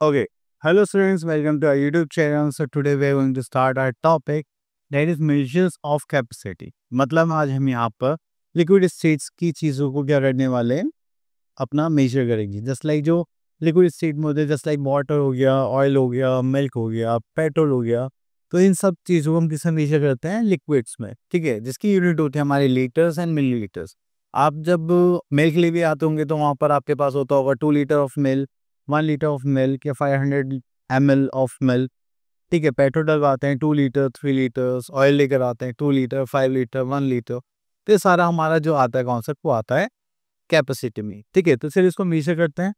Okay. Hello students, welcome to our YouTube channel. So today we are going to start our topic that is measures of capacity. मतलब आज हम यहाँ पर liquid states की चीज़ों को क्या करने वाले हैं, अपना मेजर करेंगे. जस्ट लाइक जो लिक्विड स्टेट में होते हैं, जस्ट लाइक वाटर हो गया, ऑयल हो गया, मिल्क हो गया, पेट्रोल हो गया, तो इन सब चीज़ों को हम किसमें मेजर करते हैं, लिक्विड्स में. ठीक है, जिसकी यूनिट होती है हमारे लीटर्स एंड मिलीलीटर्स. आप जब मिल्क ले भी आते होंगे तो वहाँ पर आपके पास होता होगा 2 litre of milk, 1 litre of milk या 500 ml ऑफ मिल्क. ठीक है, पेट्रोल डलवाते हैं 2 लीटर, 3 लीटर्स, ऑयल लेकर आते हैं 2 लीटर, 5 लीटर, 1 लीटर. तो ये सारा हमारा जो आता है कॉन्सेप्ट वो आता है कैपेसिटी में. ठीक है, तो चलिए इसको मेजर करते हैं,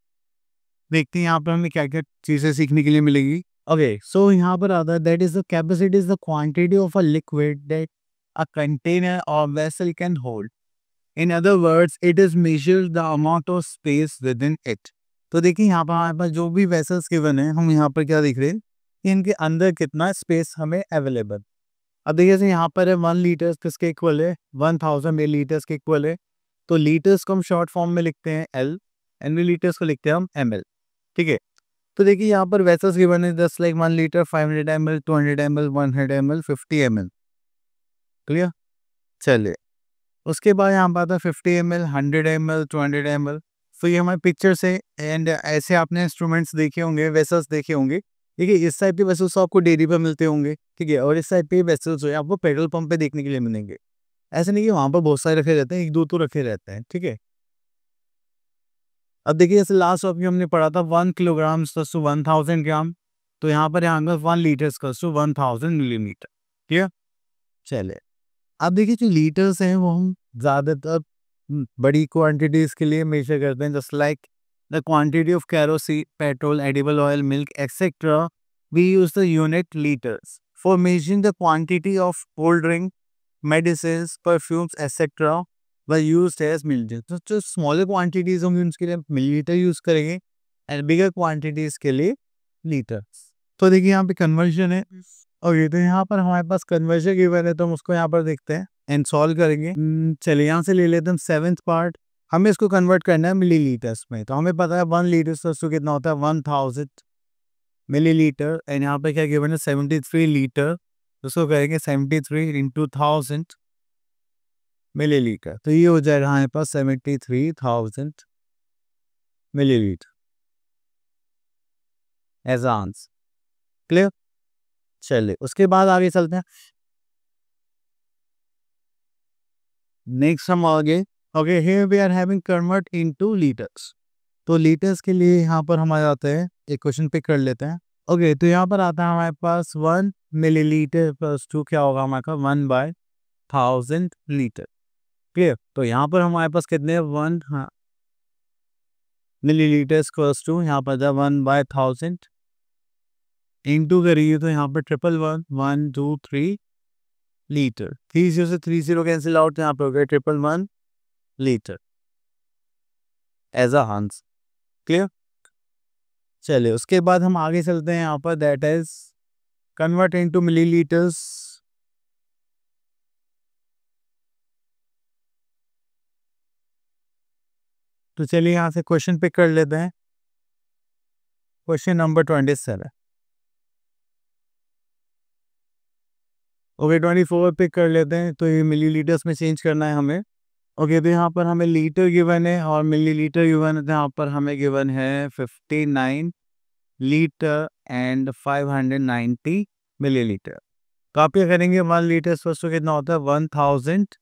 देखते हैं यहाँ पर हमें क्या क्या चीज़ें सीखने के लिए मिलेगी. ओके, सो यहाँ पर आता है that is the capacity is the quantity of a liquid that a container और vessel can hold. In other words it is measure the amount of space within it. तो देखिए यहाँ पर हमारे पास जो भी वेसल्स गिवन है, हम यहाँ पर क्या देख रहे हैं कि इनके अंदर कितना स्पेस हमें अवेलेबल. अब देखिए जैसे यहाँ पर है 1 लीटर किसके इक्वल है, 1000 मिली लीटर्स के इक्वल है. तो लीटर्स को हम शॉर्ट फॉर्म में लिखते हैं एल एंड मिली लीटर्स को लिखते हैं हम ml. ठीक है, तो देखिए यहाँ पर वेसल्स गिवन है just like 1 litre, 500 ml, 200 ml, 100 ml, 50 ml. Clear. चलिए उसके बाद यहाँ पर आता है 50 ml, 100 ml, 200 ml. तो ये हमारे पिक्चर से एंड ऐसे आपने इंस्ट्रूमेंट्स देखे होंगे, वेसल्स देखे होंगे. ठीक है, इस टाइप के वेसल्स आपको डेयरी पर मिलते होंगे. ठीक है, और इस टाइप के वेसल्स जो है आपको पेट्रोल पंप पे देखने के लिए मिलेंगे. ऐसे नहीं कि वहाँ पर बहुत सारे रखे रहते हैं, एक दो तो रखे रहते हैं. ठीक है, अब देखिए जैसे लास्ट टॉपिक हमने पढ़ा था 1 किलोग्राम टू 1000 ग्राम. तो यहाँ पर 1 लीटर टू 1000 मिलीमीटर. ठीक है, चले अब देखिए जो लीटर्स हैं वो हम ज़्यादातर बड़ी क्वांटिटीज़ के लिए मेजर करते हैं. Just like the quantity of kerosene, petrol, edible oil, milk etcetera, we use the unit litres for measuring the quantity of cold drink, medicines, perfumes etcetera were used as millilitre. तो जो smaller quantities होंगी उसके लिए millilitre use करेंगे and bigger quantities के लिए litres. तो देखिए यहाँ पे कन्वर्जन है. ओके, तो यहाँ पर हमारे पास कन्वर्जन गिवन है तो हम उसको यहाँ पर देखते हैं एंड सॉल्व करेंगे. चलिए यहाँ से ले लेते हैं 7th पार्ट. हमें इसको कन्वर्ट करना है मिलीलीटर्स में. तो हमें पता है 1 लीटर तो कितना होता है 1000 मिलीलीटर. एंड यहाँ पे क्या गिवन है 73 लीटर. उसको करेंगे 73 इंटू 1000 मिलीलीटर. तो ये हो जाएगा हमारे पास 73,000 मिलीलीटर एज आंसर. क्लियर. चलिए उसके बाद आगे चलते हैं. नेक्स्ट हम आगे. Okay, here we are having convert into litres. तो लीटर्स के लिए यहाँ पर हमारे आते हैं, एक क्वेश्चन पिक कर लेते हैं. ओके, तो यहाँ पर आता है हमारे पास 1 मिलीलीटर प्लस 2 क्या होगा हमारे पास 1/1000 लीटर. क्लियर. तो यहाँ पर हमारे पास कितने 1 मिलीलीटर प्लस 2, यहाँ पर 1/1000 इंटू करिए तो यहाँ पर 111 1 2 3 लीटर. 30 से 30 कैंसिल आउट, यहाँ पर हो गया 111 litre as a answer. Clear. चलिए उसके बाद हम आगे चलते हैं. यहाँ पर that is convert into millilitres. तो चलिए यहाँ से क्वेश्चन पिक कर लेते हैं. Question number 27. ओके, 24 पिक कर लेते हैं. तो ये मिलीलीटर्स में चेंज करना है हमें. ओके, तो यहाँ पर हमें लीटर गिवन है और मिलीलीटर गिवन है. तो यहाँ पर हमें गिवन है 59 लीटर एंड 590 मिलीलीटर. तो आप क्या करेंगे 1 लीटर फर्स्ट कितना होता है 1000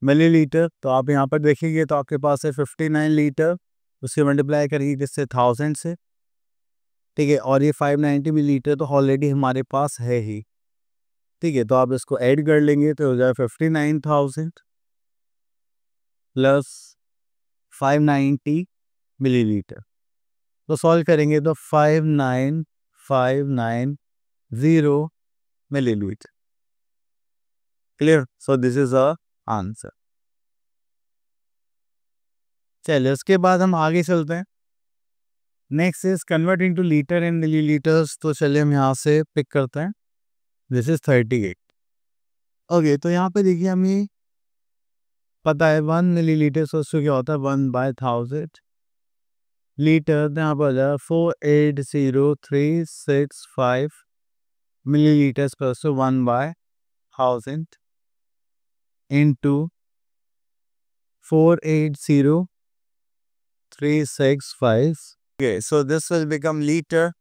मिलीलीटर. तो आप यहाँ पर देखेंगे तो आपके पास है 59 लीटर, उससे मल्टीप्लाई करिए जिससे 1000 से. ठीक है, और ये 590 मिलीलीटर तो ऑलरेडी हमारे पास है ही. ठीक है, तो आप इसको ऐड कर लेंगे तो हो जाए 59,000 प्लस 590 मिलीलीटर. तो सॉल्व करेंगे तो 59590 millilitre. Clear. So this is a answer. चलिए उसके बाद हम आगे चलते हैं. Next is convert into litre and millilitres. तो चलिए हम यहाँ से पिक करते हैं. This is 38. ओके, तो यहाँ पे देखिए हमें पता है 1 मिलीलीटर क्या होता है 1/1000 लीटर, तो यहाँ पर हो जाएगा 480,365 मिलीलीटर्स पर 1/1000 into 480,365. Okay, so this will become liter.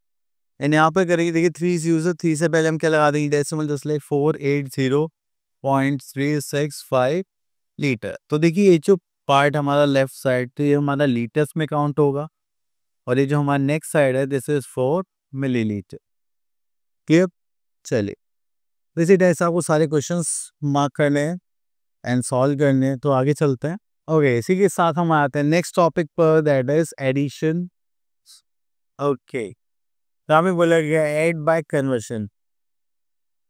And यहाँ पर करेंगे, देखिए 3 यूज है, 3 से पहले हम क्या लगा देंगे डेसिमल, जस्ट लाइक 480.365 लीटर। तो देखिए ये जो पार्ट हमारा लेफ्ट साइड, तो ये हमारा लीटर्स में काउंट होगा, और ये जो हमारा नेक्स्ट साइड है दिस इज 4 मिलीलीटर। क्लियर? चलिए, इसी टाइप से आपको सारे क्वेश्चंस मार्क करने हैं एंड सॉल्व करने हैं, तो आगे चलते हैं। ओके, इसी के साथ हम आते हैं नेक्स्ट टॉपिक पर, दैट इज एडिशन। ओके, तो हमें बोला गया ऐड बाय कन्वर्शन,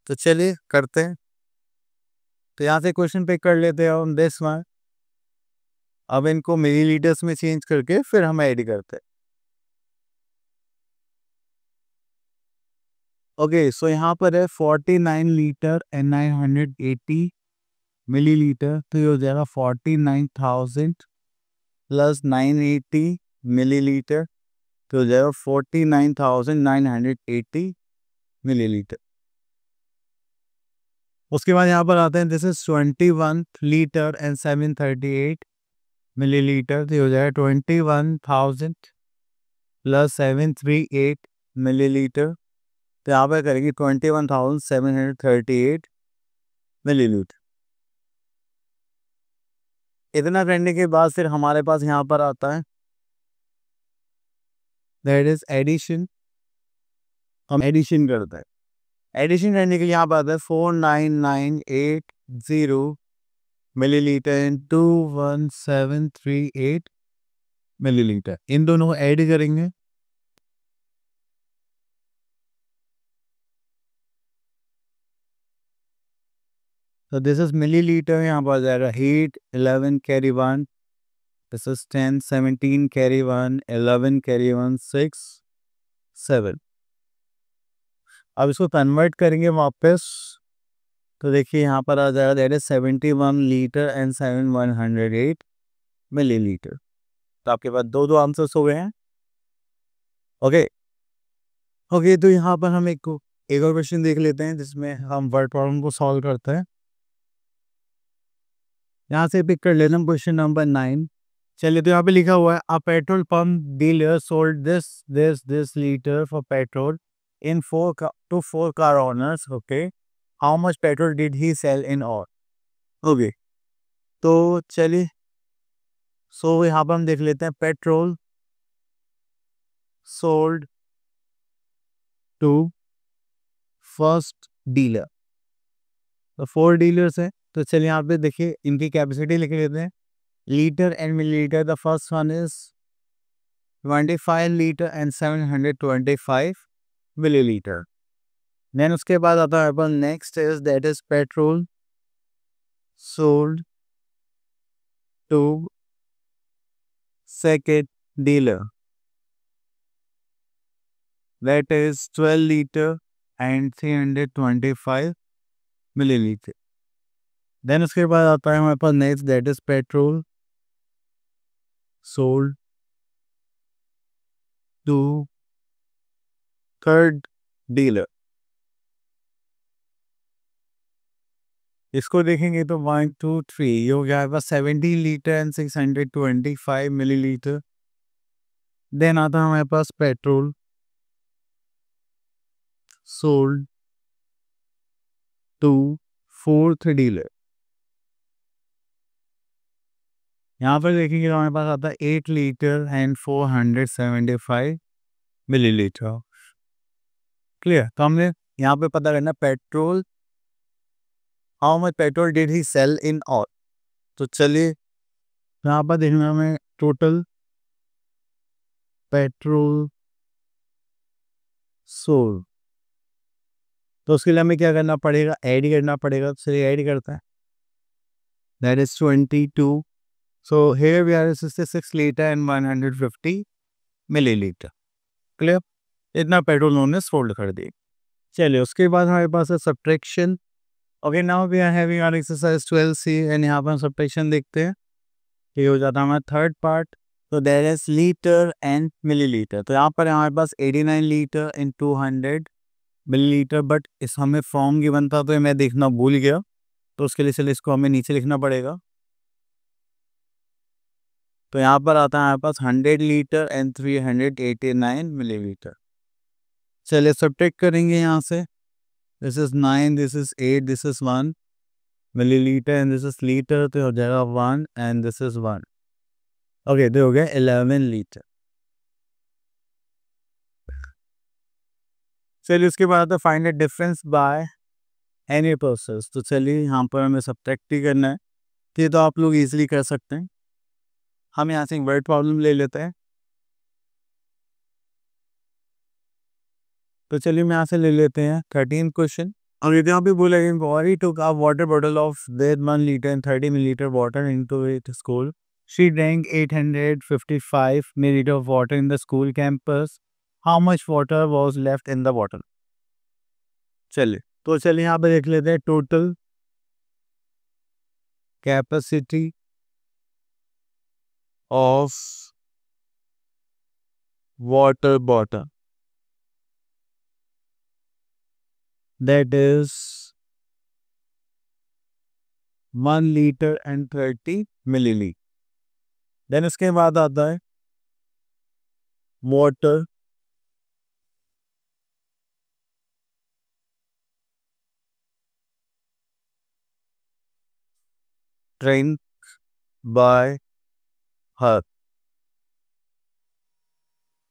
तो चलिए करते हैं। तो यहाँ से क्वेश्चन पिक कर लेते हैं हम दिस वन। अब इनको मिलीलीटर्स में चेंज करके फिर हम ऐड करते हैं। ओके, सो यहाँ पर है 49 लीटर एंड 980 मिलीलीटर, तो ये हो जाएगा 49,000 प्लस 980 मिलीलीटर, तो हो जाएगा 49,980 मिलीलीटर। उसके बाद यहाँ पर आते हैं this is 21 litre and 738 millilitre, तो हो जाएगा 21,000 प्लस 738 मिलीलीटर, तो यहाँ पर करेंगे 21,738 मिलीलीटर। इतना करने के बाद फिर हमारे पास यहाँ पर आता है दैट इज एडिशन। हम एडिशन करते हैं। एडिशन करने के लिए यहाँ पर आता है 49980 मिलीलीटर एंड 21738 मिलीलीटर, इन दोनों को ऐड करेंगे। तो दिस इज मिलीलीटर, यहाँ पर आ जाएगा heat 11 carry 1, this is 10 17 carry 1, 11 carry 1, 6 7। अब इसको कन्वर्ट करेंगे वापस, तो देखिए यहाँ पर आ जाएगा that is 71 litre and 7108 millilitre. तो आपके पास दो आंसर्स हो गए हैं। ओके ओके, तो यहाँ पर हम एक और क्वेश्चन देख लेते हैं जिसमें हम वर्ड प्रॉब्लम को सॉल्व करते हैं। यहाँ से पिक कर लेना क्वेश्चन नंबर 9। चलिए, तो यहाँ पे लिखा हुआ है a petrol pump dealer sold this litre for petrol in 4 car owners. Okay, how much petrol did he sell in all? Okay, तो चलिए, सो यहाँ पर हम देख लेते हैं petrol sold to first dealer, तो 4 डीलर्स हैं। तो चलिए यहाँ पे देखिए इनकी कैपेसिटी लिख लेते हैं, litre and millilitre. The first one is 25 litre and 725 millilitre. Then उसके बाद आता है अपन next is that is petrol sold to second dealer, that is 12 liter and 325 millilitre. Then उसके बाद आता है हमारे पास next that is petrol sold to third dealer. इसको देखेंगे तो 1 2 3 ये हो गया 17 लीटर एंड 625 मिलीलीटर। देन आता है हमारे पास petrol sold to fourth dealer. यहाँ पर देखेंगे तो हमारे पास आता है 8 लीटर एंड 475 मिलीलीटर। क्लियर? तो हमने यहाँ पे पता करना petrol, how much petrol did he sell in all. तो चलिए यहाँ पर देखना हमें टोटल पेट्रोल सोल्ड, तो उसके लिए हमें क्या करना पड़ेगा, ऐड करना पड़ेगा। तो चलिए ऐड करते हैं, that is 22। So here we are 66 litre and 150 millilitre. Clear? इतना पेट्रोल उन्होंने सोल्ड कर दी। चलिए उसके बाद हमारे पास है subtraction. Okay, now we are having our exercise 12C and यहाँ पर हम सब्ट्रैक्शन देखते हैं। ये हो जाता है हमारा थर्ड पार्ट। तो there is litre and millilitre. तो यहाँ पर हमारे पास 89 लीटर इन 200 मिलीलीटर, बट इस हमें फॉर्म गिवन था तो ये मैं देखना भूल गया, तो उसके लिए चलिए इसको हमें नीचे लिखना पड़ेगा। तो यहाँ पर आता है हमारे पास 100 लीटर एंड 389 मिलीलीटर। चलिए सब्ट्रैक्ट करेंगे यहाँ से। This is 9, this is 8, this is 1 millilitre and this is litre, तो हो जाएगा 1 एंड दिस इज 1। ओके, तो हो गया 11 लीटर। चलिए उसके बाद आता है find the difference by any process. तो चलिए यहाँ पर हमें सब्ट्रैक्ट ही करना है, तो ये तो आप लोग इजीली कर सकते हैं। हम यहाँ से एक वर्ड प्रॉब्लम ले लेते हैं। तो चलिए हम यहाँ से ले लेते हैं 13 क्वेश्चन। और ये यहाँ पे बोला गया Gauri took a water bottle of with 1 liter and 30 milliliter water into it school. She drank 855 milliliter of water in the school campus. How much water was left in the bottle? चलिए यहाँ पे देख लेते हैं total capacity of water bottle, that is 1 litre and 30 millilitre. Then इसके बाद आता है water drink by her,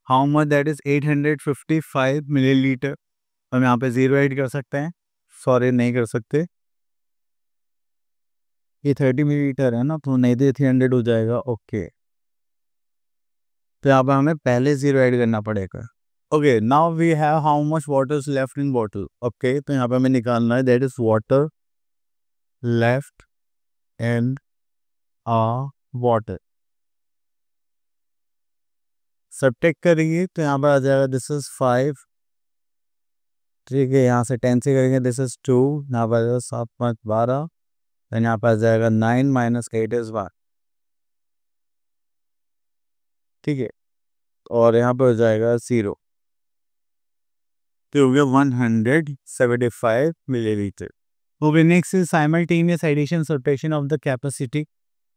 how much, that is 855 millilitre. हम यहाँ पे 0 ऐड कर सकते हैं, सॉरी नहीं कर सकते, ये 30 मिलीलीटर है ना, तो नहीं दे 300 हो जाएगा। ओके, तो यहाँ पर हमें पहले 0 ऐड करना पड़ेगा। Okay, now we have how much water is left in bottle. Okay, तो यहाँ पे हमें निकालना है that is water left in a water. Subtract करेंगे तो यहाँ पर आ जाएगा दिस इज 5, ठीक है, यहाँ से 10 से करेंगे दिस इज 2, यहाँ पर आ जाएगा 7 5 12, देन यहाँ पर आ जाएगा 9 माइनस 8 इज 1, ठीक है, और यहाँ पर हो जाएगा 0, तो हो गया 175 millilitre. Okay, next is simultaneous addition subtraction of the capacity.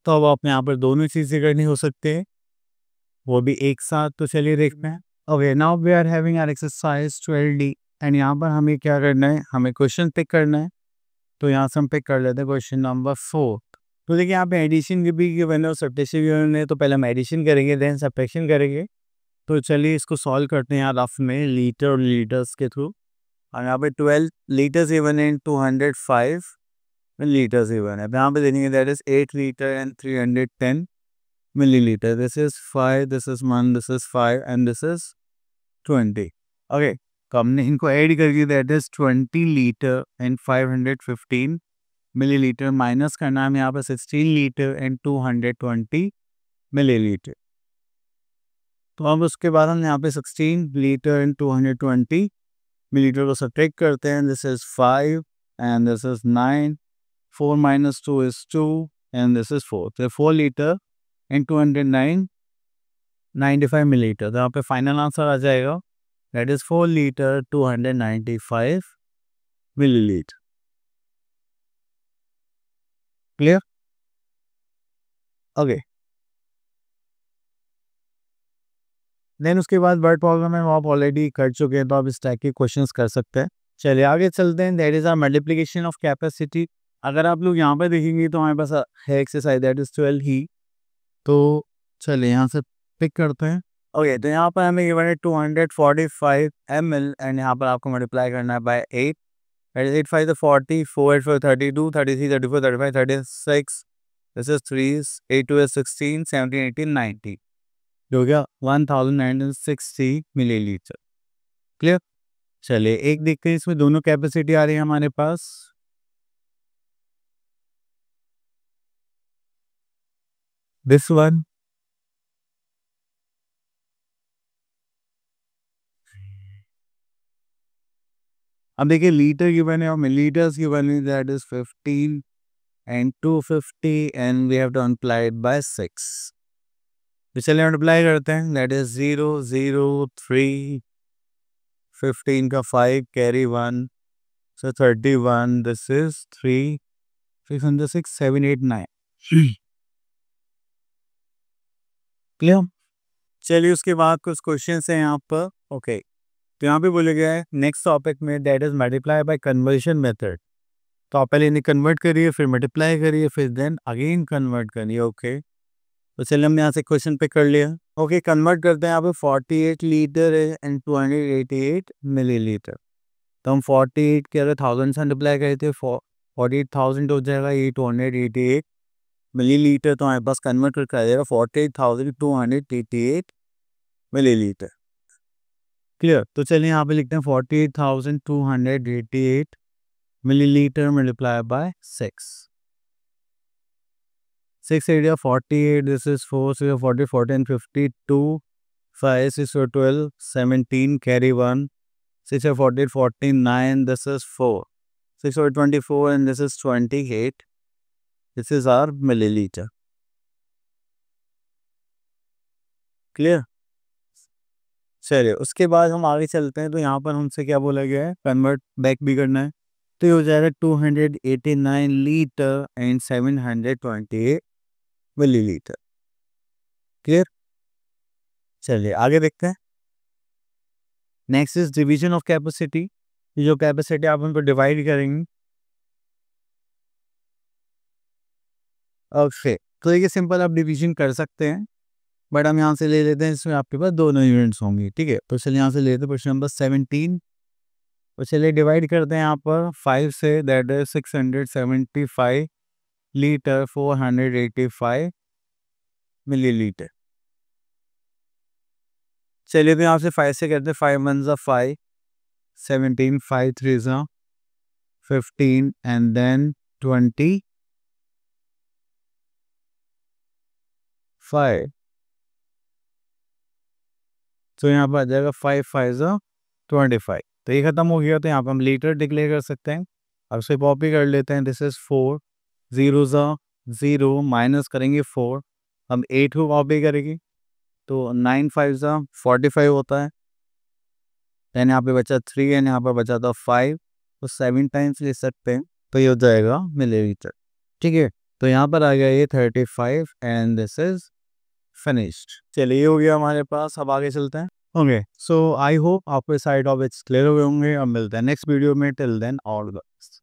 तो अब आप यहाँ पर दोनों चीज़ें करनी हो सकते हैं, वो भी एक साथ। तो चलिए देखते हैं। Okay, now we are having our exercise 12D and यहाँ पर हमें क्या करना है, हमें क्वेश्चन पिक करना है। तो यहाँ से हम पिक कर लेते हैं क्वेश्चन नंबर 4। तो देखिए यहाँ पे एडिशन की भी गिवन है और सब्ट्रैक्शन गिवन है, तो पहले हम एडिशन करेंगे देन सब्ट्रैक्शन करेंगे। तो चलिए इसको सॉल्व करते हैं यहाँ रफ में लीटर और लीटर्स के थ्रू। और यहाँ पे 12 लीटर्स गिवन है, 205 लीटर्स गिवन है। यहाँ पे देखेंगे that is 8 litre and 310 milliliter. This is 5, this is 1, this is 5 and this is 20. Okay, तो हमने इनको ऐड करके that is 20 litre and 515 millilitre minus करना है यहाँ पर 16 लीटर एंड 220 मिलीलीटर। तो अब उसके बाद हम यहाँ पे 16 लीटर एंड 220 मिलीलीटर को सब्ट्रैक्ट करते हैं। This is 5 and this is 9, 4 minus 2 is 2 and this is 4, तो 4 लीटर एंड 209 95 मिलीलीटर। तो यहाँ पे फाइनल आंसर आ जाएगा that is 4 litre 295 millilitre. Clear? Okay, then उसके बाद वर्ड प्रॉब्लम है वो आप ऑलरेडी कर चुके हैं, तो आप इस टाइप के क्वेश्चंस कर सकते हैं। चलिए आगे चलते हैं। That is our multiplication of capacity. अगर आप लोग यहाँ पे देखेंगे तो हमारे पास है एक्सरसाइज दैट इज 12 ही। तो चलिए यहाँ से पिक करते हैं। ओके, तो यहाँ पर हमें गिवन है 245 ml एंड यहाँ पर आपको मल्टीप्लाई करना है बाय 8। 8 5 40, 4 8 4 32, 33 34 35 36, दिस इज 3, 8 2 is 16, 17 18 19, हो गया 1960 मिलीलीटर। क्लियर? चलिए एक देखते हैं, इसमें दोनों कैपेसिटी आ रही है हमारे पास। दिस वन, अब देखिए लीटर गिवन है और मिलीलीटर्स गिवन है, that is 15 and 250 and we have to multiply it by 6. तो चलिए मल्टीप्लाई करते हैं, दैट इज 0 0 3 15 का 5 carry 1 so 31 this is 3 606 7 8 9 clear. चलिए उसके बाद कुछ क्वेश्चन हैं यहाँ पर। ओके तो यहाँ पे बोले गया है नेक्स्ट टॉपिक में that is multiply by conversion method. तो आप पहले इन्हें कन्वर्ट करिए, फिर मल्टीप्लाई करिए, फिर देन अगेन कन्वर्ट करिए। ओके तो चलिए हमने यहाँ से क्वेश्चन पिक कर लिया। ओके कन्वर्ट करते हैं। यहाँ पे 48 लीटर है एंड 288 मिलीलीटर। तो हम 48 के अगर 1000 से मल्टीप्लाई करें थे 48,000 हो जाएगा, ये 288 मिलीलीटर। तो हमारे पास कन्वर्ट करके आ जाएगा 48,288 मिलीलीटर। क्लियर। तो चलिए यहाँ पे लिखते हैं 48,288 millilitre multiply by 6 area 48, this is 4, 6 40, 14, 52, 5, 6 12, 17, carry 1, 6 40, 49, this is 4, 6 24 and this is 28, this is our milliliter. Clear. चलिए उसके बाद हम आगे चलते हैं। तो यहाँ पर हमसे क्या बोला गया है, कन्वर्ट बैक भी करना है। तो ये हो जाएगा 289 लीटर एंड 728 मिलीलीटर। क्लियर। चलिए आगे देखते हैं। Next is division of capacity. जो कैपेसिटी आप उनको डिवाइड करेंगे। ओके तो ये सिंपल आप डिवीजन कर सकते हैं, बट हम यहाँ से ले लेते हैं, इसमें आपके पास दोनों यूनिट्स होंगी। ठीक है तो चलिए यहाँ से ले लेते हैं क्वेश्चन नंबर 17। तो चलिए डिवाइड करते हैं यहाँ पर 5 से, दैट इज 675 लीटर 485 मिलीलीटर। चलिए तो यहाँ से 5 से करते हैं, 5 1 ज़ा 5, 17 5 3 ज़ा 15 एंड देन 25। तो यहाँ पर आ जाएगा 5 5 ज़ा 25। तो ये खत्म हो गया। तो यहाँ पर हम लीटर डिक्लेयर कर सकते हैं। अब उसे कॉपी कर लेते हैं। दिस इज 4 0 ज़ा 0 माइनस करेंगे 4, हम 8 को कॉपी करेंगे तो 9 5 ज़ा 45 होता है। देन यहाँ पे बचा 3 एंड यहाँ पर बचा था 5, तो 7 टाइम्स ले सकते हैं। तो ये हो जाएगा मिलीलीटर। ठीक है तो यहाँ पर आ गया ये 35 एंड दिस इज फिनिश्ड। चलिए ये हो गया हमारे पास। अब आगे चलते हैं। ओके सो आई होप आपके साइड ऑफ इट्स क्लियर हुए होंगे। अब मिलते हैं नेक्स्ट वीडियो में। Till then all the best.